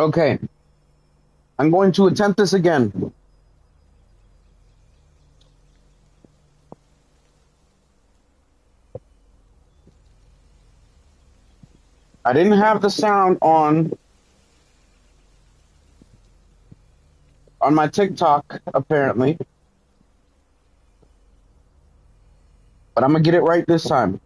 Okay, I'm going to attempt this again. I didn't have the sound on my TikTok, apparently. But I'm going to get it right this time.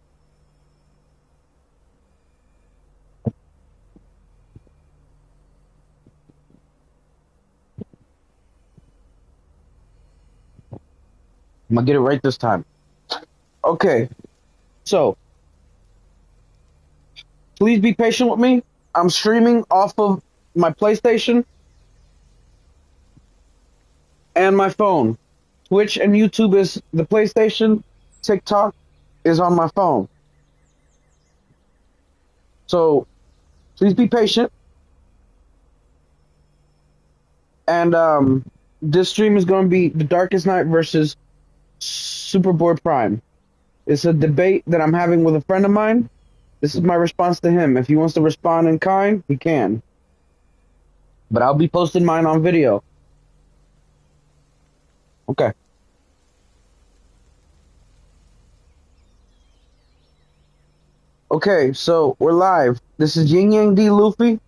I'm going to get it right this time. Okay, so please be patient with me. I'm streaming off of my PlayStation and my phone. Twitch and YouTube is the PlayStation. TikTok is on my phone. So please be patient. And this stream is going to be The Darkest Night versus Superboy Prime. It's a debate that I'm having with a friend of mine. This is my response to him. If he wants to respond in kind, he can. But I'll be posting mine on video. Okay. Okay, so we're live. This is Yin Yang D Luffy.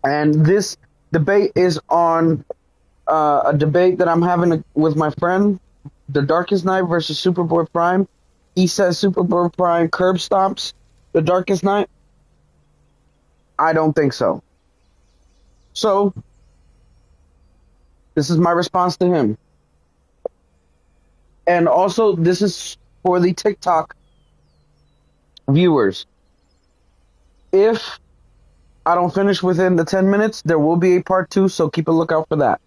And this debate is on a debate that I'm having with my friend, The Darkest Night versus Superboy Prime. He says Superboy Prime curb stomps The Darkest Night. I don't think so. So, this is my response to him. And also, this is for the TikTok viewers. If I don't finish within the 10 minutes, there will be a part 2, so keep a lookout for that.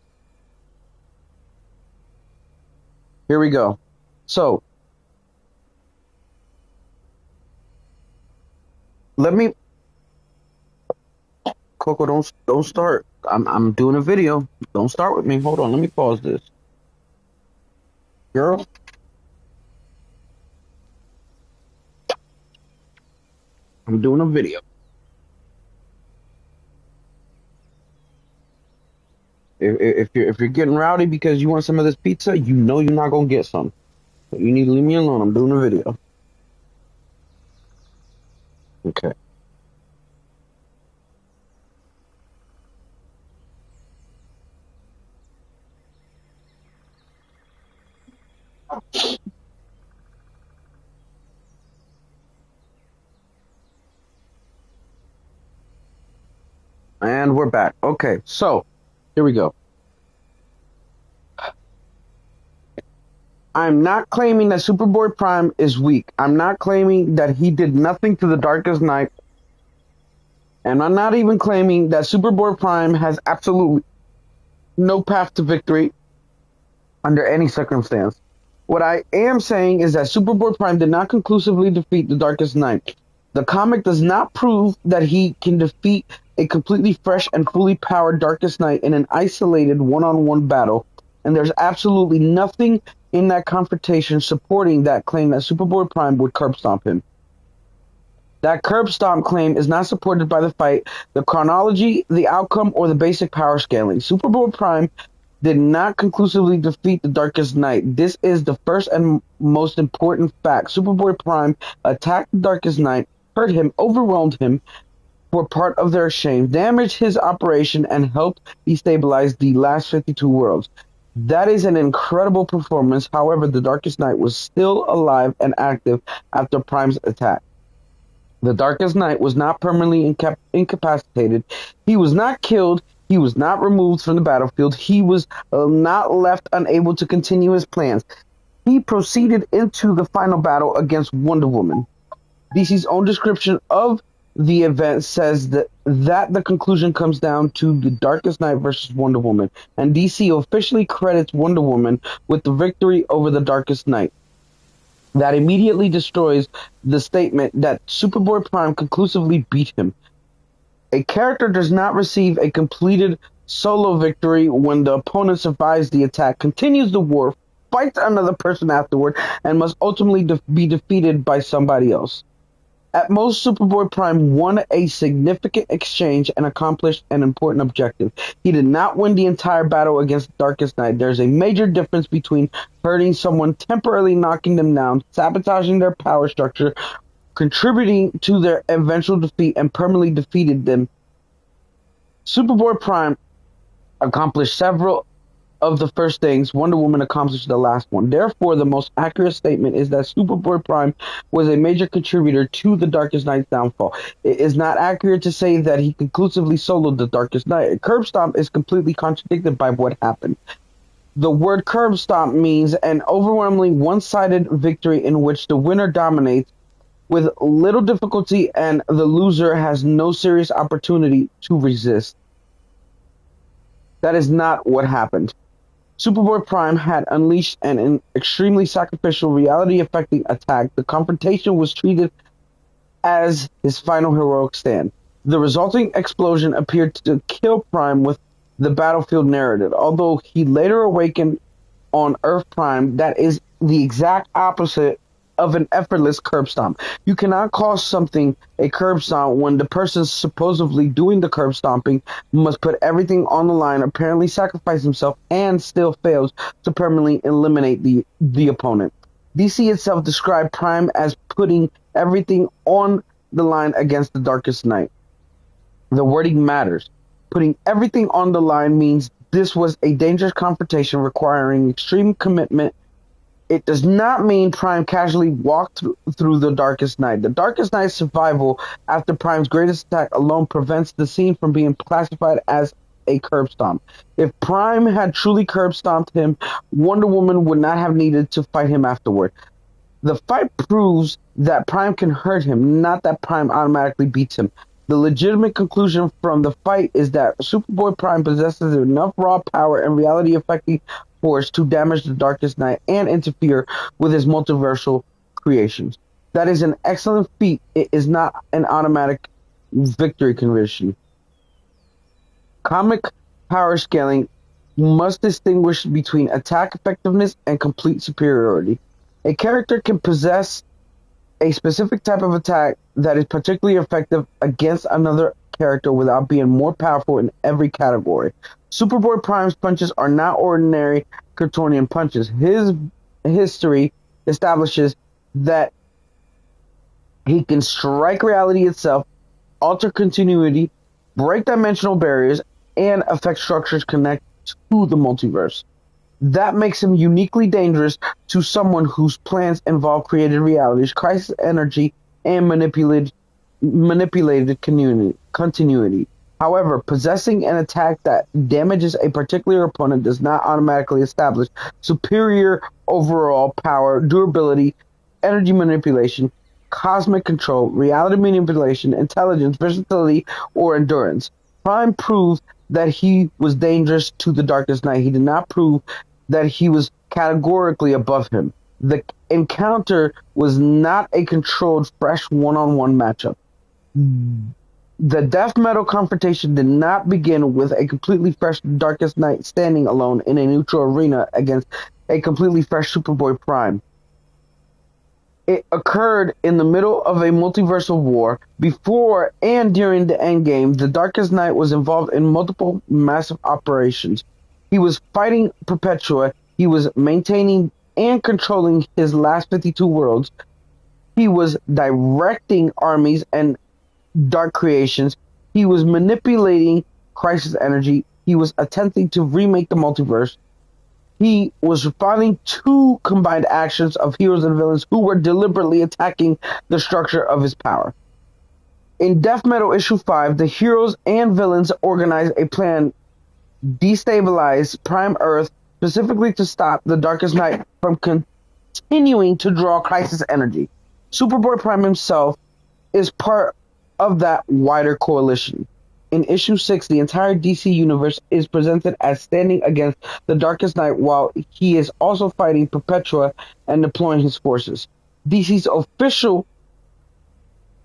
Here we go. So, let me... Coco, don't start. I'm doing a video. Don't start with me. Hold on, let me pause this. Girl. I'm doing a video. If you're getting rowdy because you want some of this pizza, you know you're not gonna get some. So you need to leave me alone. I'm doing a video. Okay. And we're back. Okay, so here we go. I'm not claiming that Superboy Prime is weak. I'm not claiming that he did nothing to the Darkest Night. And I'm not even claiming that Superboy Prime has absolutely no path to victory under any circumstance. What I am saying is that Superboy Prime did not conclusively defeat the Darkest Night. The comic does not prove that he can defeat a completely fresh and fully powered Darkest Night in an isolated one-on-one battle, and there's absolutely nothing in that confrontation supporting that claim that Superboy Prime would curb stomp him. That curb stomp claim is not supported by the fight, the chronology, the outcome, or the basic power scaling. Superboy Prime did not conclusively defeat the Darkest Night. This is the first and most important fact. Superboy Prime attacked the Darkest Night, hurt him, overwhelmed him for part of their exchange, damaged his operation, and helped destabilize the last 52 worlds. That is an incredible performance. However, the Darkest Night was still alive and active after Prime's attack. The Darkest Night was not permanently incapacitated. He was not killed. He was not removed from the battlefield. He was not left unable to continue his plans. He proceeded into the final battle against Wonder Woman. DC's own description of the event says that the conclusion comes down to the Darkest Night versus Wonder Woman, and DC officially credits Wonder Woman with the victory over the Darkest Night. That immediately destroys the statement that Superboy Prime conclusively beat him. A character does not receive a completed solo victory when the opponent survives the attack, continues the war, fights another person afterward, and must ultimately be defeated by somebody else. At most, Superboy Prime won a significant exchange and accomplished an important objective. He did not win the entire battle against the Darkest Knight. There's a major difference between hurting someone, temporarily knocking them down, sabotaging their power structure, contributing to their eventual defeat, and permanently defeated them. Superboy Prime accomplished several of the first things. Wonder Woman accomplished the last one. Therefore, the most accurate statement is that Superboy Prime was a major contributor to the Darkest Knight's downfall. It is not accurate to say that he conclusively soloed the Darkest Knight. A curb stomp is completely contradicted by what happened. The word curb stomp means an overwhelmingly one-sided victory in which the winner dominates with little difficulty and the loser has no serious opportunity to resist. That is not what happened. Superboy Prime had unleashed an extremely sacrificial, reality-affecting attack. The confrontation was treated as his final heroic stand. The resulting explosion appeared to kill Prime with the battlefield narrative. Although he later awakened on Earth Prime, that is the exact opposite of an effortless curb stomp. You cannot call something a curb stomp when the person supposedly doing the curb stomping must put everything on the line, apparently sacrifice himself, and still fails to permanently eliminate the opponent. DC itself described Prime as putting everything on the line against the Darkest Knight. The wording matters. Putting everything on the line means this was a dangerous confrontation requiring extreme commitment. It does not mean Prime casually walked through the Darkest Knight. The Darkest Knight's survival after Prime's greatest attack alone prevents the scene from being classified as a curb stomp. If Prime had truly curb stomped him, Wonder Woman would not have needed to fight him afterward. The fight proves that Prime can hurt him, not that Prime automatically beats him. The legitimate conclusion from the fight is that Superboy Prime possesses enough raw power and reality-affecting force to damage the Darkest Knight and interfere with his multiversal creations. That is an excellent feat. It is not an automatic victory condition. Comic power scaling must distinguish between attack effectiveness and complete superiority. A character can possess a specific type of attack that is particularly effective against another character without being more powerful in every category. Superboy Prime's punches are not ordinary Kryptonian punches. His history establishes that he can strike reality itself, alter continuity, break dimensional barriers, and affect structures connected to the multiverse. That makes him uniquely dangerous to someone whose plans involve created realities, crisis energy, and manipulated continuity. However, possessing an attack that damages a particular opponent does not automatically establish superior overall power, durability, energy manipulation, cosmic control, reality manipulation, intelligence, versatility, or endurance. Prime proved that he was dangerous to the Darkest Knight. He did not prove that he was categorically above him. The encounter was not a controlled, fresh one-on-one matchup. The death metal confrontation did not begin with a completely fresh Darkest Knight standing alone in a neutral arena against a completely fresh Superboy Prime. It occurred in the middle of a multiversal war. Before and during the Endgame, the Darkest Knight was involved in multiple massive operations. He was fighting Perpetua. He was maintaining and controlling his last 52 worlds. He was directing armies and dark creations. He was manipulating crisis energy. He was attempting to remake the multiverse. He was responding to combined actions of heroes and villains who were deliberately attacking the structure of his power. In Death Metal issue 5, the heroes and villains organized a plan destabilize Prime Earth specifically to stop the Darkest Knight from continuing to draw crisis energy. Superboy Prime himself is part of that wider coalition. In issue 6, the entire DC universe is presented as standing against the Darkest Knight while he is also fighting Perpetua and deploying his forces. DC's official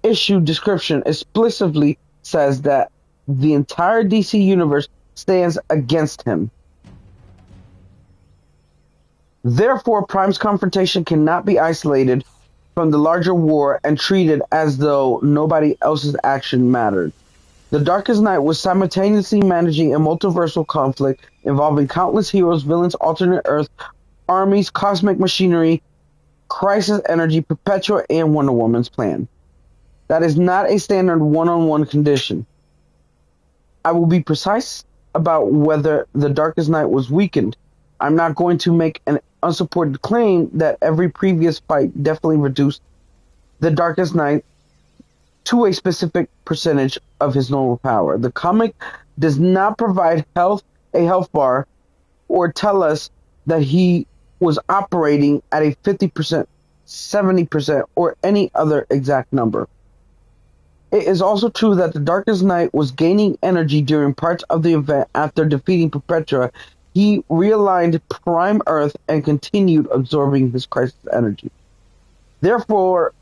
issue description explicitly says that the entire DC universe stands against him. Therefore, Prime's confrontation cannot be isolated from the larger war and treated as though nobody else's action mattered. The Darkest Night was simultaneously managing a multiversal conflict involving countless heroes, villains, alternate Earth, armies, cosmic machinery, Crisis Energy, Perpetua, and Wonder Woman's plan. That is not a standard one-on-one condition. I will be precise about whether the Darkest Night was weakened. I'm not going to make an unsupported claim that every previous fight definitely reduced the Darkest Night to a specific percentage of his normal power. The comic does not provide a health bar or tell us that he was operating at a 50%, 70%, or any other exact number. It is also true that the Darkest Night was gaining energy during parts of the event. After defeating Perpetua, he realigned Prime Earth and continued absorbing his crisis energy. Therefore,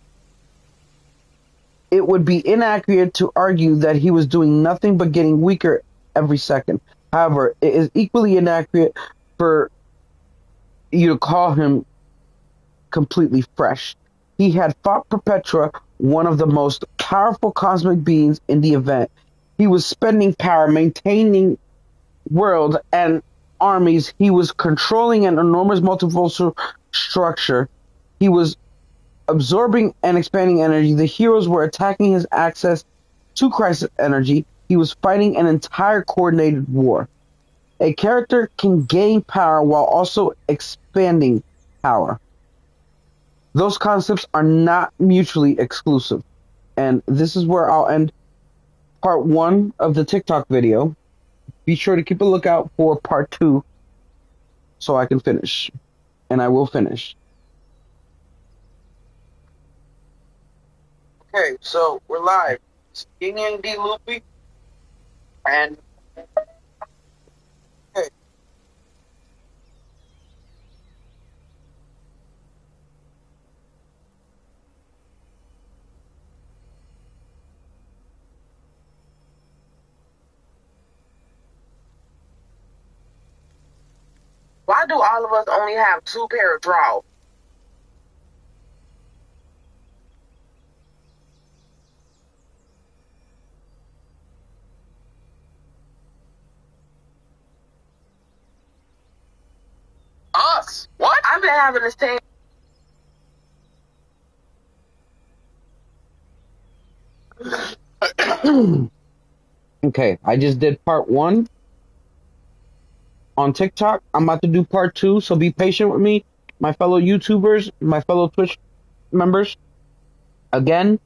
it would be inaccurate to argue that he was doing nothing but getting weaker every second. However, it is equally inaccurate for you to call him completely fresh. He had fought Perpetua, one of the most powerful cosmic beings in the event. He was spending power, maintaining world and armies. He was controlling an enormous multiversal structure. He was absorbing and expanding energy. The heroes were attacking his access to crisis energy. He was fighting an entire coordinated war. A character can gain power while also expanding power. Those concepts are not mutually exclusive. And this is where I'll end part 1 of the TikTok video. Be sure to keep a lookout for part 2 so I can finish. And I will finish. Okay, so we're live. It's Yin Yang D Luffy. And okay. Why do all of us only have 2 pair of drawers? Us? What? I've been having the same. Okay, I just did part 1 on TikTok. I'm about to do part 2, so be patient with me, my fellow YouTubers, my fellow Twitch members. Again,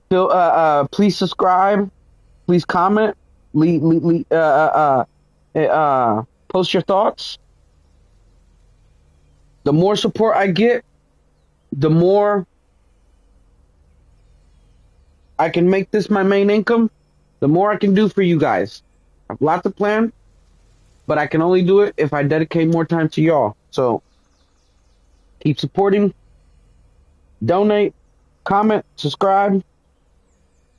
please subscribe, please comment, post your thoughts. The more support I get, the more I can make this my main income, the more I can do for you guys. I have lots of plans, but I can only do it if I dedicate more time to y'all. So keep supporting, donate, comment, subscribe, and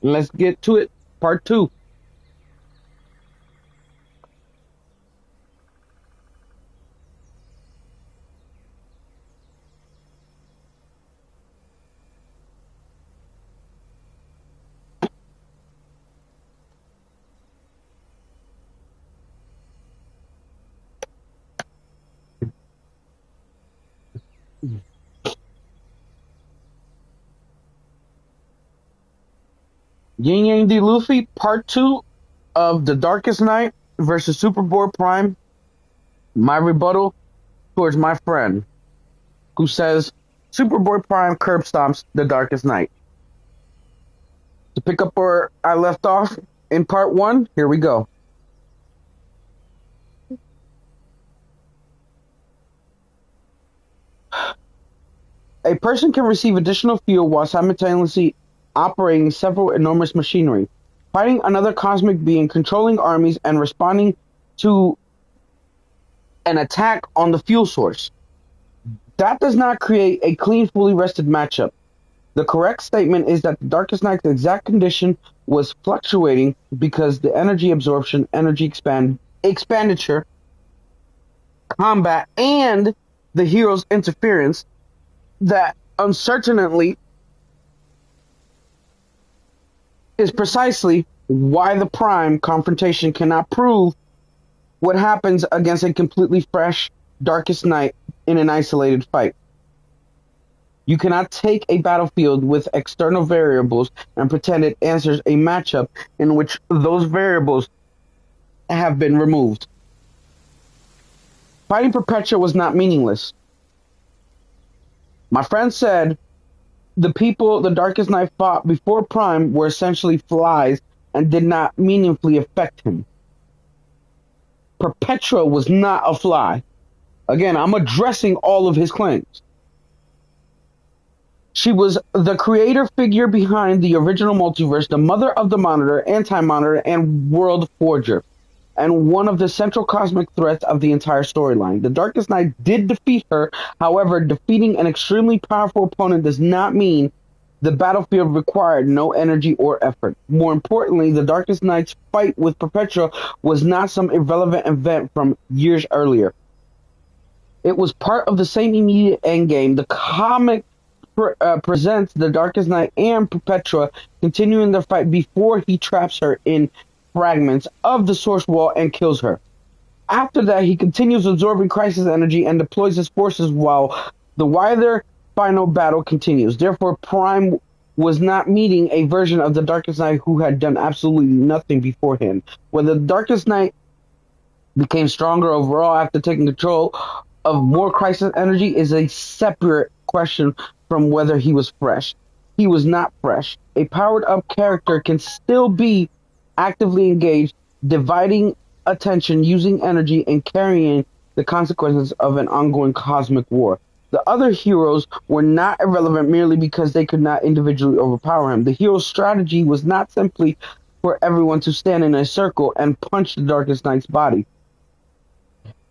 let's get to it. Part 2. Yin Yang D Luffy, part 2 of The Darkest Night versus Superboy Prime. My rebuttal towards my friend who says Superboy Prime curb stomps The Darkest Night. To pick up where I left off in part 1, here we go. A person can receive additional fuel while simultaneously operating several enormous machinery, fighting another cosmic being, controlling armies, and responding to an attack on the fuel source. That does not create a clean, fully rested matchup. The correct statement is that the Darkest Night's exact condition was fluctuating because the energy absorption, energy expenditure, combat, and the hero's interference that uncertainly is precisely why the Prime confrontation cannot prove what happens against a completely fresh Darkest Night in an isolated fight. You cannot take a battlefield with external variables and pretend it answers a matchup in which those variables have been removed. Fighting Perpetua was not meaningless. My friend said the people the Darkest Knight fought before Prime were essentially flies and did not meaningfully affect him. Perpetua was not a fly. Again, I'm addressing all of his claims. She was the creator figure behind the original multiverse, the mother of the Monitor, Anti-Monitor, and World Forger, and one of the central cosmic threats of the entire storyline. The Darkest Knight did defeat her. However, defeating an extremely powerful opponent does not mean the battlefield required no energy or effort. More importantly, the Darkest Knight's fight with Perpetua was not some irrelevant event from years earlier. It was part of the same immediate endgame. The comic presents the Darkest Knight and Perpetua continuing their fight before he traps her in fragments of the Source Wall and kills her. After that, he continues absorbing Crisis energy and deploys his forces while the wider final battle continues. Therefore, Prime was not meeting a version of the Darkest Knight who had done absolutely nothing beforehand. Whether the Darkest Knight became stronger overall after taking control of more Crisis energy is a separate question from whether he was fresh. He was not fresh. A powered-up character can still be actively engaged, dividing attention, using energy, and carrying the consequences of an ongoing cosmic war. The other heroes were not irrelevant merely because they could not individually overpower him. The hero's strategy was not simply for everyone to stand in a circle and punch the Darkest Knight's body.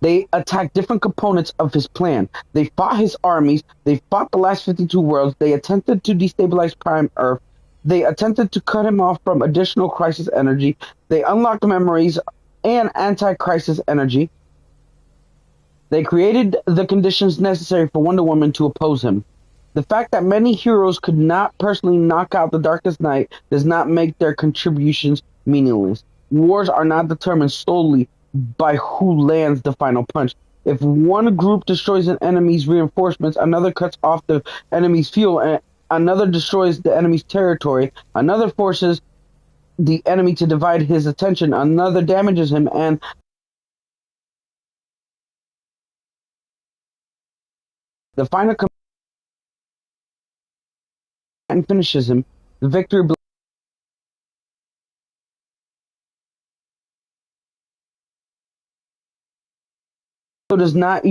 They attacked different components of his plan. They fought his armies. They fought the last 52 worlds. They attempted to destabilize Prime Earth. They attempted to cut him off from additional Crisis energy. They unlocked memories and anti-Crisis energy. They created the conditions necessary for Wonder Woman to oppose him. The fact that many heroes could not personally knock out the Darkest Knight does not make their contributions meaningless. Wars are not determined solely by who lands the final punch. If one group destroys an enemy's reinforcements, another cuts off the enemy's fuel, and another destroys the enemy's territory, another forces the enemy to divide his attention, another damages him, and the final and finishes him. The victory does not